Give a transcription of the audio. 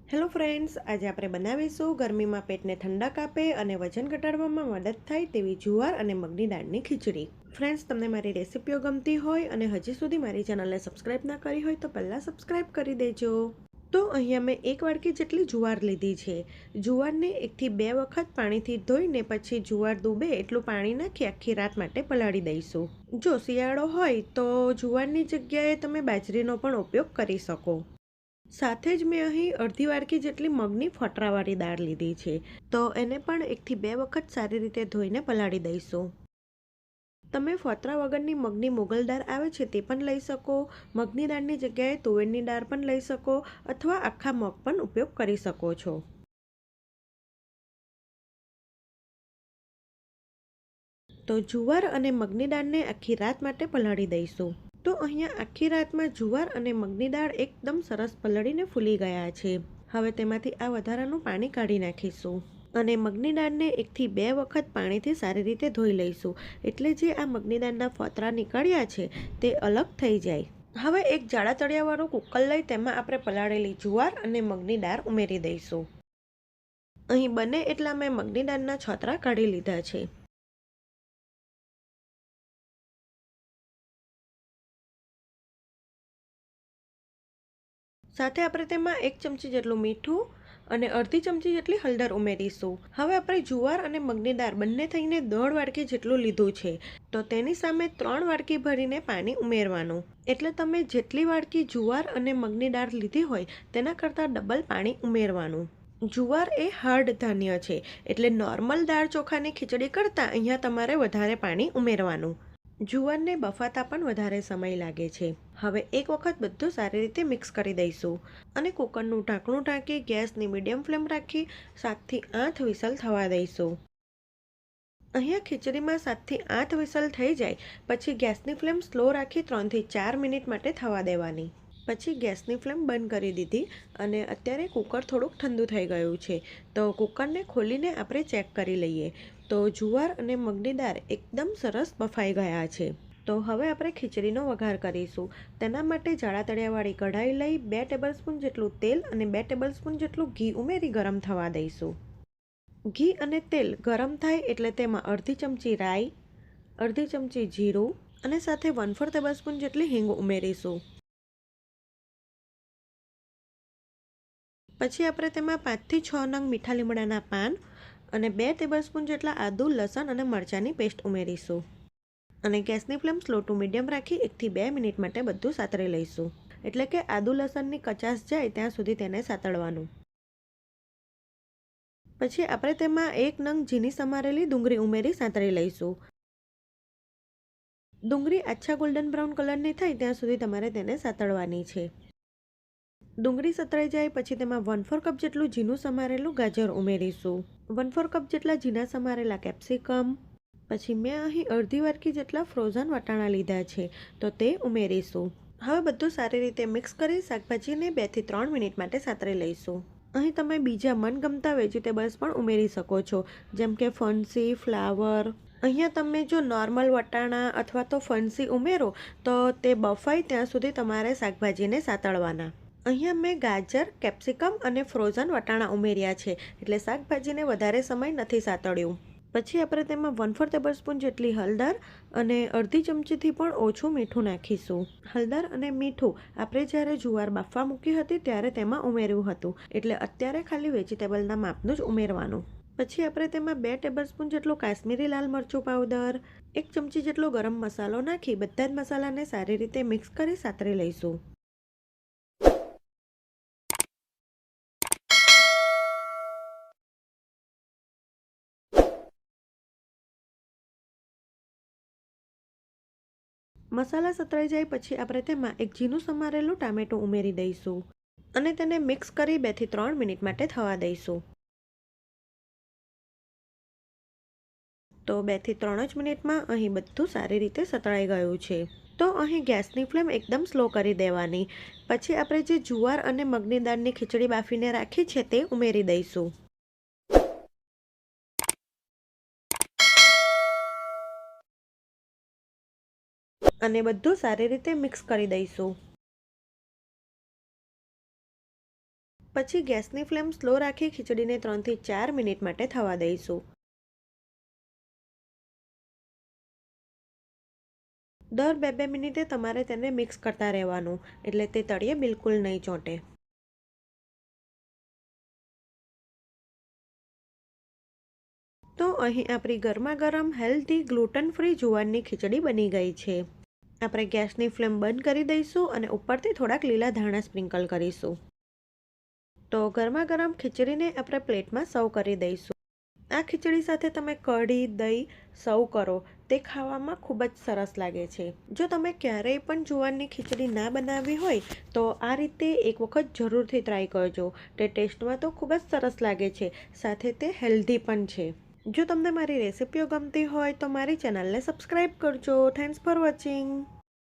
Hello friends, આજે આપણે બનાવીશું ગરમીમાં પેટને ઠંડક આપે અને વજન ઘટાડવામાં મદદ થાય તેવી જુવાર અને મગની દાળની ખીચડી। ફ્રેન્ડ્સ, તમને મારી રેસિપીઓ ગમતી હોય અને હજી સુધી મારી ચેનલને સબસ્ક્રાઇબ ના કરી હોય તો પહેલાં સબસ્ક્રાઇબ કરી દેજો। તો અહીંયા મેં 1 વાડકી જેટલી જુવાર લીધી છે। જુવારને 1 થી 2 વખત પાણીથી ધોઈને પછી જુવાર ડૂબે એટલું પાણી નાખી આખી રાત માટે પલાળી દઈશું। જો શિયાળો હોય તો જુવારની જગ્યાએ તમે બાજરીનો પણ ઉપયોગ કરી શકો। સાથે જ મેં અહીં અડધી વાડકી જેટલી મગની ફોતરાવાળી દાળ લીધી છે, તો એને પણ 1 થી 2 વખત સારી રીતે ધોઈને પલાળી દઈશું। તમે ફોતરા વગરની મગની મોગલ દાળ આવે છે તે પણ લઈ શકો, મગની દાળની જગ્યાએ તુવેરની દાળ પણ લઈ શકો અથવા આખા મગ પણ ઉપયોગ કરી શકો છો। તો જુવાર અને મગની દાળને આખી રાત માટે પલાળી દઈશું। તો અહીંયા આખી રાતમાં જુવાર અને મગની દાળ એકદમ સરસ પલળીને ફૂલી ગયા છે। હવે તેમાંથી આ વધારાનું પાણી કાઢી નાખીશું અને મગની દાળને 1 થી 2 વખત પાણીથી સારી રીતે ધોઈ લઈશું, એટલે જે આ મગની દાળના ફોતરા નીકળ્યા છે તે અલગ થઈ જાય। હવે એક જાડા તળિયાવાળું કુકર લઈ તેમાં આપણે પલાળેલી જુવાર અને મગની દાળ ઉમેરી દઈશું। અહીં બને એટલા મેં મગની દાળના છોતરા કાઢી લીધા છે। સાથે આપણે તેમાં 1 ચમચી જેટલું મીઠું અને અડધી ચમચી જેટલી હળદર ઉમેરીશું। હવે આપણે જુવાર અને મગની દાળ બંને થઈને 1.5 વાડકી જેટલું લીધું છે, તો તેની સામે 3 વાડકી ભરીને પાણી ઉમેરવાનું। એટલે તમે જેટલી વાડકી જુવાર અને મગની દાળ લીધી હોય તેના કરતાં ડબલ પાણી ઉમેરવાનું। જુવાર એ હાર્ડ ધાન્ય છે, એટલે નોર્મલ દાળ ચોખાની ખીચડી કરતાં અહીંયા તમારે વધારે પાણી ઉમેરવાનું। જુવારને બફાતા પણ વધારે સમય લાગે છે। હવે એક વખત બધું સારી રીતે મિક્સ કરી દઈશું અને કુકરનું ઢાંકણું ઢાંકી ગેસની મીડિયમ ફ્લેમ રાખી 7 થી 8 વિસલ થવા દઈશું। અહીંયા ખીચડીમાં 7 થી 8 વિસલ થઈ જાય પછી ગેસની ફ્લેમ સ્લો રાખી 3 થી 4 મિનિટ માટે થવા દેવાની। પછી ગેસની ફ્લેમ બંધ કરી દીધી અને અત્યારે કુકર થોડુંક ઠંડુ થઈ ગયું છે, તો કુકરને ખોલીને આપણે ચેક કરી લઈએ। તો જુવાર અને મગની દાળ એકદમ સરસ બફાઈ ગયા છે। તો હવે આપણે ખીચડીનો વઘાર કરીશું। તેના માટે જાડા તળિયાવાળી કઢાઈ લઈ 2 ટેબલસ્પૂન જેટલું તેલ અને 2 ટેબલસ્પૂન જેટલું ઘી ઉમેરી ગરમ થવા દઈશું। ઘી અને તેલ ગરમ થાય એટલે તેમાં અડધી ચમચી રાઈ, અડધી ચમચી જીરું અને સાથે 1/4 ટેબલસ્પૂન જેટલી હિંગ ઉમેરીશું। પછી આપણે તેમાં 5 થી 6 નંગ મીઠા લીમડાના પાન અને 2 ટેબલસ્પૂન જેટલા આદુ, લસણ અને મરચાંની પેસ્ટ ઉમેરીશું અને ગેસની ફ્લેમ સ્લો ટુ મીડિયમ રાખી 1 થી 2 મિનિટ માટે બધું સાતળી લઈશું। એટલે કે આદુ લસણની કચાશ જાય ત્યાં સુધી તેને સાતળવાનું। પછી આપણે તેમાં 1 નંગ ઝીણી સમારેલી ડુંગળી ઉમેરી સાતળી લઈશું। ડુંગળી આછા ગોલ્ડન બ્રાઉન કલરની થાય ત્યાં સુધી તમારે તેને સાતળવાની છે। ડુંગળી સતળાઈ જાય પછી તેમાં 1/4 કપ જેટલું ઝીણું સમારેલું ગાજર ઉમેરીશું, 1/4 કપ જેટલા ઝીણા સમારેલા કેપ્સિકમ, પછી મેં અહીં અડધી વાડકી જેટલા ફ્રોઝન વટાણા લીધા છે, તો તે ઉમેરીશું। હવે બધું સારી રીતે મિક્સ કરી શાકભાજીને 2 થી 3 મિનિટ માટે સાતળી લઈશું। અહીં તમે બીજા મનગમતા વેજીટેબલ્સ પણ ઉમેરી શકો છો, જેમ કે ફણસી, ફ્લાવર। અહીંયા તમે જો નોર્મલ વટાણા અથવા તો ફણસી ઉમેરો તો તે બફાય ત્યાં સુધી તમારે શાકભાજીને સાતળવાના। અહીંયા મેં ગાજર, કેપ્સિકમ અને ફ્રોઝન વટાણા ઉમેર્યા છે, એટલે શાકભાજીને વધારે સમય નથી સાતળ્યું। પછી આપણે તેમાં 1/4 ટેબલસ્પૂન જેટલી હળદર અને અડધી ચમચીથી પણ ઓછું મીઠું નાખીશું। હળદર અને મીઠું આપણે જ્યારે જુવાર બાફવા મૂકી હતી ત્યારે તેમાં ઉમેર્યું હતું, એટલે અત્યારે ખાલી વેજીટેબલના માપનું જ ઉમેરવાનું। પછી આપણે તેમાં 2 ટેબલસ્પૂન જેટલું કાશ્મીરી લાલ મરચું પાવડર, 1 ચમચી જેટલો ગરમ મસાલો નાખી બધા જ મસાલાને સારી રીતે મિક્સ કરી સાતળી લઈશું। મસાલા સતળાઈ જાય પછી આપણે તેમાં એક ઝીણું સમારેલું ટામેટું ઉમેરી દઈશું અને તેને મિક્સ કરી 2 થી 3 મિનિટ માટે થવા દઈશું। તો 2 થી 3 જ મિનિટમાં અહીં બધું સારી રીતે સતળાઈ ગયું છે। તો અહીં ગેસની ફ્લેમ એકદમ સ્લો કરી દેવાની। પછી આપણે જે જુવાર અને મગની દાળની ખીચડી બાફીને રાખી છે તે ઉમેરી દઈશું અને બધું સારી રીતે મિક્સ કરી દઈશું। પછી ગેસની ફ્લેમ સ્લો રાખી ખીચડીને 3 થી 4 મિનિટ માટે થવા દઈશું. દર 2-2 મિનિટે તમારે તેને મિક્સ કરતા રહેવાનું, એટલે તે તળિયે બિલકુલ નહીં ચોંટે. તો અહીં આપણી ગરમા ગરમ હેલ્ધી ગ્લુટન ફ્રી જુવારની ખીચડી બની ગઈ છે. આપણે ગેસની ફ્લેમ બંધ કરી દઈશું અને ઉપરથી થોડાક લીલા ધાણા સ્પ્રિંકલ કરીશું. તો ગરમા ગરમ ખીચડીને આપણે પ્લેટમાં સર્વ કરી દઈશું. આ ખીચડી સાથે તમે કઢી, દહીં સર્વ કરો, તે ખાવામાં ખૂબ જ સરસ લાગે છે. જો તમે ક્યારેય પણ જુવારની ખીચડી ના બનાવી હોય તો આ રીતે એક વખત જરૂરથી ટ્રાય કરજો. તે ટેસ્ટમાં તો ખૂબ જ સરસ લાગે છે, સાથે તે હેલ્ધી પણ છે. જો તમને મારી રેસિપીઓ ગમતી હોય તો મારી ચેનલને સબસ્ક્રાઈબ કરજો. Thanks for watching.